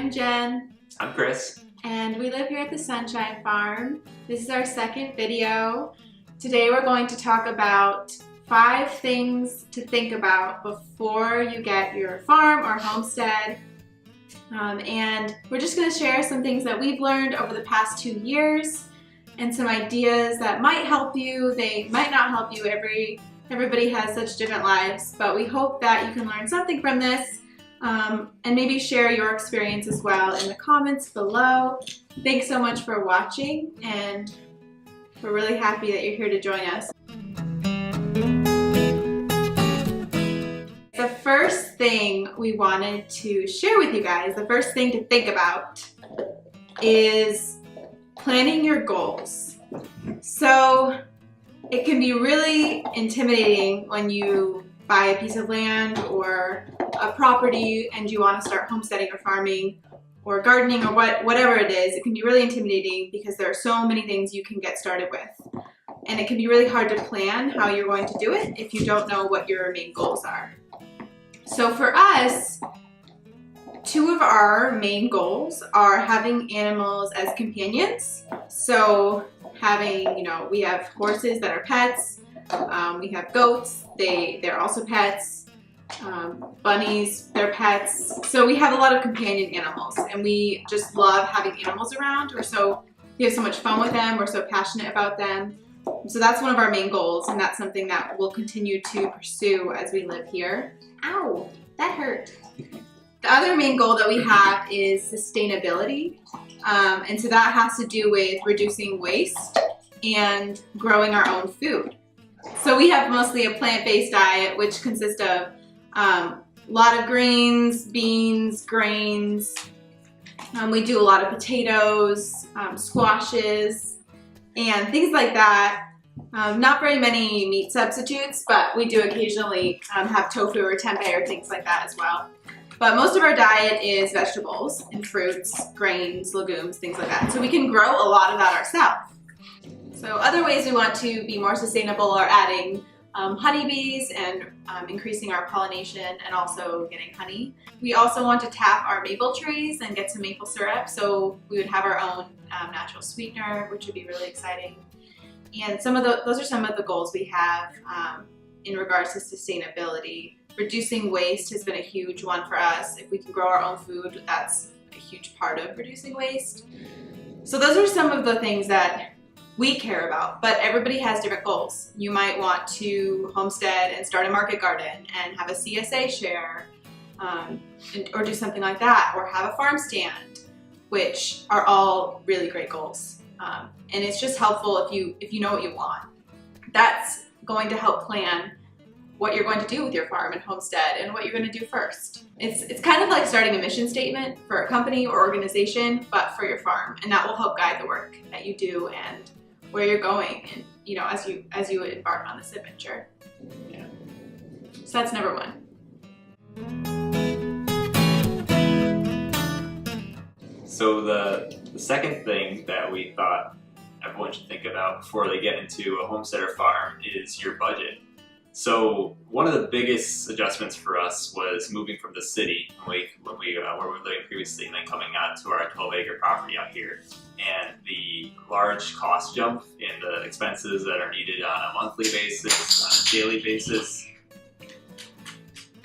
I'm Jen. I'm Chris. And we live here at the Sunshine Farm. This is our second video. Today we're going to talk about 5 things to think about before you get your farm or homestead. And we're just going to share some things that we've learned over the past 2 years and some ideas that might help you. They might not help you. Everybody has such different lives, but we hope that you can learn something from this. And maybe share your experience as well in the comments below. Thanks so much for watching, and we're really happy that you're here to join us. The first thing we wanted to share with you guys, the first thing to think about is planning your goals. So it can be really intimidating when you buy a piece of land or a property and you want to start homesteading or farming or gardening or whatever it is. It can be really intimidating because there are so many things you can get started with. And it can be really hard to plan how you're going to do it if you don't know what your main goals are. So for us, 2 of our main goals are having animals as companions. So having, we have horses that are pets. We have goats, they're also pets, bunnies, they're pets. So we have a lot of companion animals, and we just love having animals around. We have so much fun with them, we're so passionate about them. So that's one of our main goals, and that's something that we'll continue to pursue as we live here. Ow, that hurt. The other main goal that we have is sustainability, and so that has to do with reducing waste and growing our own food. So we have mostly a plant-based diet, which consists of a lot of greens, beans, grains. We do a lot of potatoes, squashes, and things like that. Not very many meat substitutes, but we do occasionally have tofu or tempeh or things like that as well. But most of our diet is vegetables and fruits, grains, legumes, things like that. So we can grow a lot of that ourselves. So other ways we want to be more sustainable are adding honeybees and increasing our pollination and also getting honey. We also want to tap our maple trees and get some maple syrup, so we would have our own natural sweetener, which would be really exciting. And those are some of the goals we have in regards to sustainability. Reducing waste has been a huge one for us. If we can grow our own food, that's a huge part of reducing waste. So those are some of the things that we care about, but everybody has different goals. You might want to homestead and start a market garden and have a CSA share, or do something like that, or have a farm stand, which are all really great goals. And it's just helpful if you know what you want. That's going to help plan what you're going to do with your farm and homestead and what you're going to do first. It's kind of like starting a mission statement for a company or organization, but for your farm, and that will help guide the work that you do and where you're going, and as you embark on this adventure. Yeah. So that's number 1. So the second thing that we thought everyone should think about before they get into a homestead or farm is your budget. So one of the biggest adjustments for us was moving from the city where we were living previously, and then coming out to our 12-acre property out here, and the large cost jump in the expenses that are needed on a monthly basis, on a daily basis.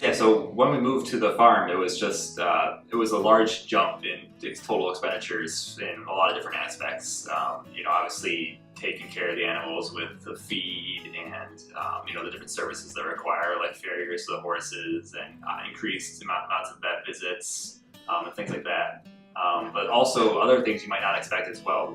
Yeah, so when we moved to the farm, it was just it was a large jump in its total expenditures in a lot of different aspects. Obviously taking care of the animals with the feed and the different services that require, like farriers for the horses, and increased amounts of vet visits and things like that. But also other things you might not expect as well.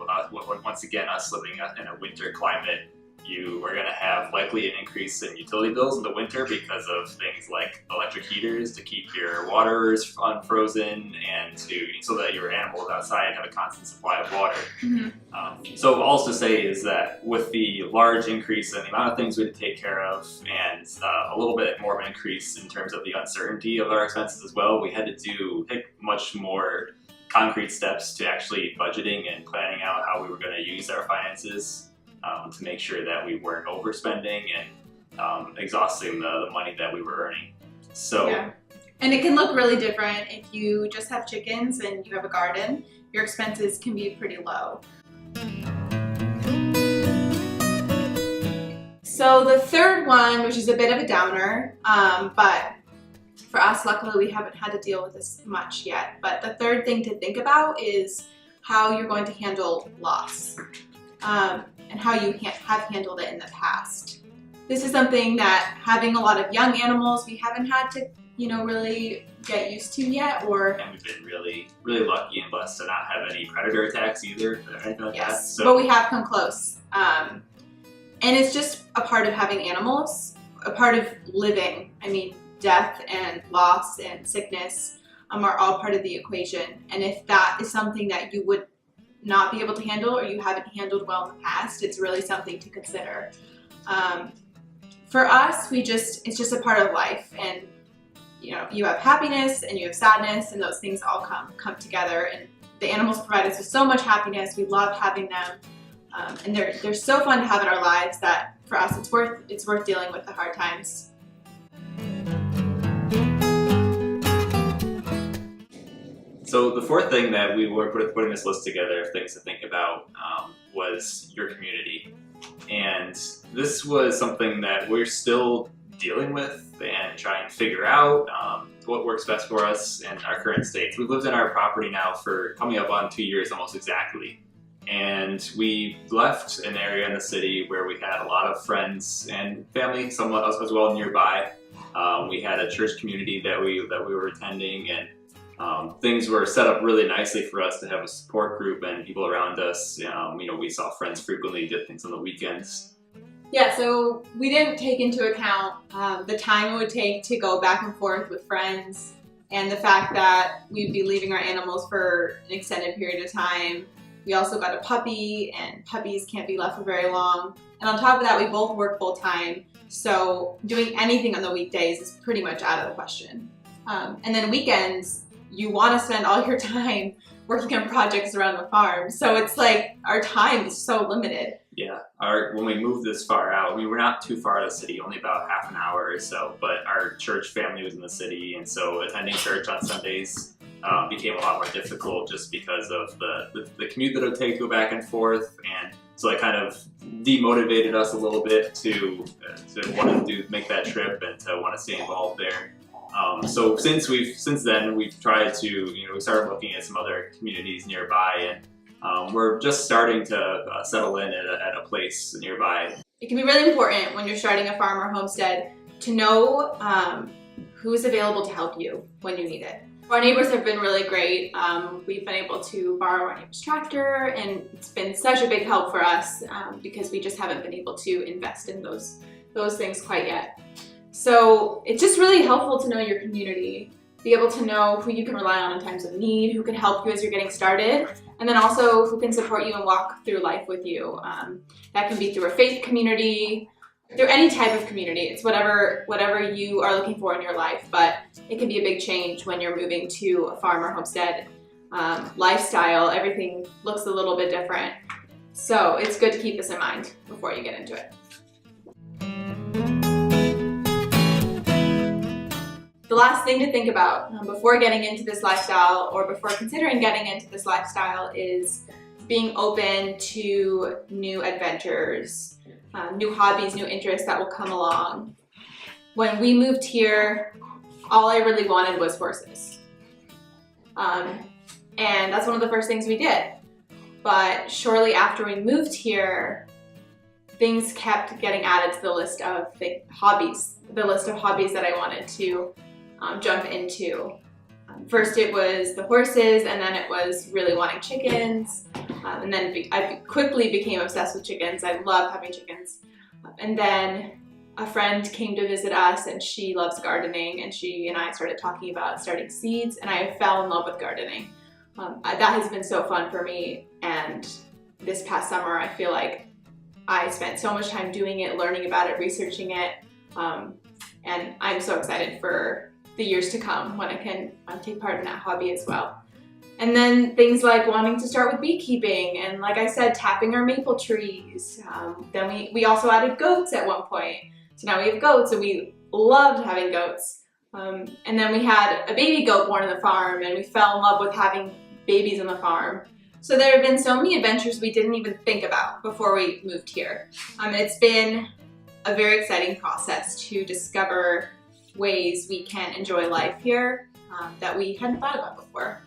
Once again, us living in a winter climate, you are going to have likely an increase in utility bills in the winter because of things like electric heaters to keep your waters unfrozen and so that your animals outside have a constant supply of water. Mm-hmm. So all to say is that with the large increase in the amount of things we had to take care of, and a little bit more of an increase in terms of the uncertainty of our expenses as well, we had to take much more concrete steps to actually budgeting and planning out how we were going to use our finances to make sure that we weren't overspending and exhausting the money that we were earning. So And it can look really different if you just have chickens and you have a garden. Your expenses can be pretty low. So the third one, which is a bit of a downer, but for us, luckily, we haven't had to deal with this much yet. But the third thing to think about is how you're going to handle loss, and how you have handled it in the past. This is something that, having a lot of young animals, we haven't had to, really get used to yet. And we've been really, really lucky and blessed to not have any predator attacks either, or anything like that. So. But we have come close. And it's just a part of having animals, a part of living. I mean, death and loss and sickness are all part of the equation. And if that is something that you would not be able to handle or you haven't handled well in the past, it's really something to consider. For us, it's just a part of life. And you have happiness and you have sadness, and those things all come together. And the animals provide us with so much happiness. We love having them. And they're so fun to have in our lives that for us it's worth dealing with the hard times. So the fourth thing that we were putting this list together of things to think about was your community. And this was something that we're still dealing with and trying to figure out what works best for us in our current state. We've lived in our property now for coming up on 2 years almost exactly. And we left an area in the city where we had a lot of friends and family somewhat as well nearby. We had a church community that we were attending, and things were set up really nicely for us to have a support group and people around us. We saw friends frequently, did things on the weekends. Yeah, so we didn't take into account the time it would take to go back and forth with friends, and the fact that we'd be leaving our animals for an extended period of time. We also got a puppy, and puppies can't be left for very long. And on top of that, we both work full time, so doing anything on the weekdays is pretty much out of the question. And then weekends, you want to spend all your time working on projects around the farm, so it's like our time is so limited. Yeah, when we moved this far out, we were not too far out of the city, only about half an hour or so, but our church family was in the city, and so attending church on Sundays became a lot more difficult just because of the commute that it would take to go back and forth, and so it kind of demotivated us a little bit to want to make that trip and to want to stay involved there. So since then we've tried to we started looking at some other communities nearby, and we're just starting to settle in at a place nearby. It can be really important when you're starting a farm or homestead to know who's available to help you when you need it. Our neighbors have been really great. We've been able to borrow our neighbor's tractor, and it's been such a big help for us because we just haven't been able to invest in those things quite yet. So it's just really helpful to know your community, be able to know who you can rely on in times of need, who can help you as you're getting started, and then also who can support you and walk through life with you. That can be through a faith community, through any type of community. It's whatever you are looking for in your life, but it can be a big change when you're moving to a farm or homestead lifestyle. Everything looks a little bit different. So it's good to keep this in mind before you get into it. The last thing to think about before getting into this lifestyle, or before considering getting into this lifestyle, is being open to new adventures, new hobbies, new interests that will come along. When we moved here, all I really wanted was horses. And that's one of the first things we did. But shortly after we moved here, things kept getting added to the list of hobbies that I wanted to jump into. First it was the horses, and then it was really wanting chickens, and then I quickly became obsessed with chickens. I love having chickens. And then a friend came to visit us, and she loves gardening, and she and I started talking about starting seeds, and I fell in love with gardening. That has been so fun for me, and this past summer I feel like I spent so much time doing it, learning about it, researching it, and I'm so excited for the years to come when I can take part in that hobby as well. And then things like wanting to start with beekeeping, and like I said, tapping our maple trees. Then we also added goats at one point. So now we have goats, and we loved having goats. And then we had a baby goat born on the farm, and we fell in love with having babies on the farm. So there have been so many adventures we didn't even think about before we moved here. It's been a very exciting process to discover ways we can enjoy life here that we hadn't thought about before.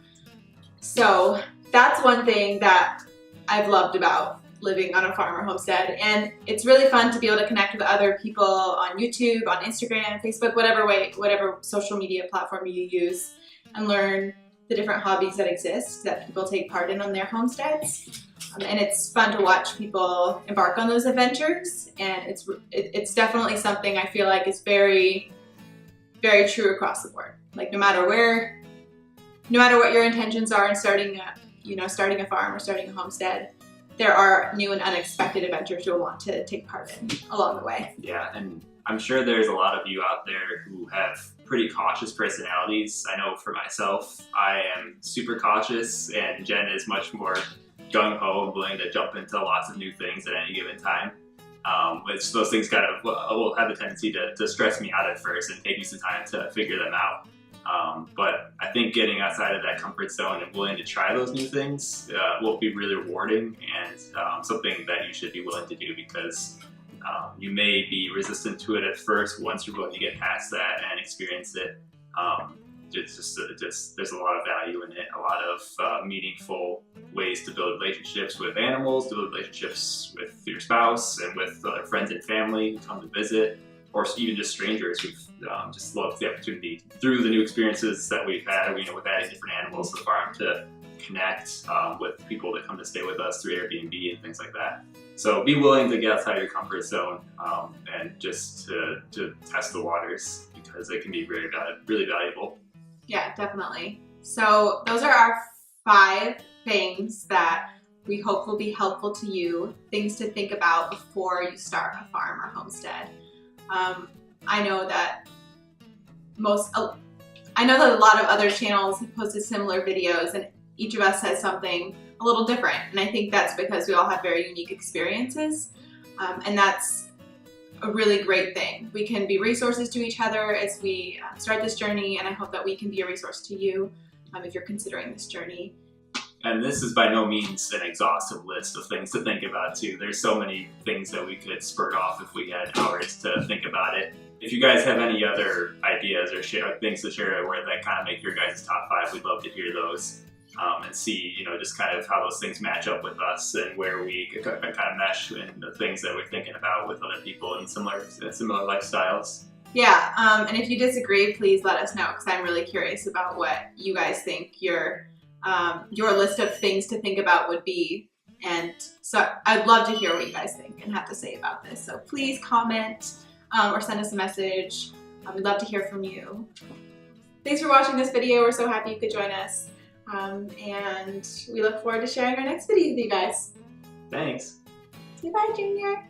So that's one thing that I've loved about living on a farm or homestead, and it's really fun to be able to connect with other people on YouTube, on Instagram, Facebook, whatever social media platform you use, and learn the different hobbies that exist that people take part in on their homesteads. And it's fun to watch people embark on those adventures, and it's definitely something I feel like is very, very true across the board. Like no matter what your intentions are in starting a farm or starting a homestead, there are new and unexpected adventures you'll want to take part in along the way. Yeah, and I'm sure there's a lot of you out there who have pretty cautious personalities. I know for myself, I am super cautious, and Jen is much more gung-ho and willing to jump into lots of new things at any given time. Which those things kind of will have a tendency to stress me out at first and take me some time to figure them out. But I think getting outside of that comfort zone and willing to try those new things will be really rewarding, and something that you should be willing to do, because you may be resistant to it at first. Once you're willing to get past that and experience it, there's a lot of value in it, a lot of meaningful ways to build relationships with animals, to build relationships with your spouse and with other friends and family who come to visit, or even just strangers who've just loved the opportunity through the new experiences that we've had, with adding different animals to the farm, to connect with people that come to stay with us through Airbnb and things like that. So be willing to get outside your comfort zone and just to test the waters, because it can be really valuable. Yeah, definitely. So those are our 5 things that we hope will be helpful to you, things to think about before you start a farm or homestead. I know that a lot of other channels have posted similar videos, and each of us has something a little different, and I think that's because we all have very unique experiences, and that's a really great thing. We can be resources to each other as we start this journey, and I hope that we can be a resource to you if you're considering this journey. And this is by no means an exhaustive list of things to think about too. There's so many things that we could spurt off if we had hours to think about it. If you guys have any other ideas or things to share where that kind of make your guys' top 5, we'd love to hear those and see, just kind of how those things match up with us and where we kind of mesh in the things that we're thinking about with other people in similar lifestyles. Yeah, and if you disagree, please let us know, because I'm really curious about what you guys think your list of things to think about would be. And so I'd love to hear what you guys think and have to say about this. So please comment or send us a message. We'd love to hear from you. Thanks for watching this video. We're so happy you could join us. And we look forward to sharing our next video with you guys. Thanks. Say bye, Junior.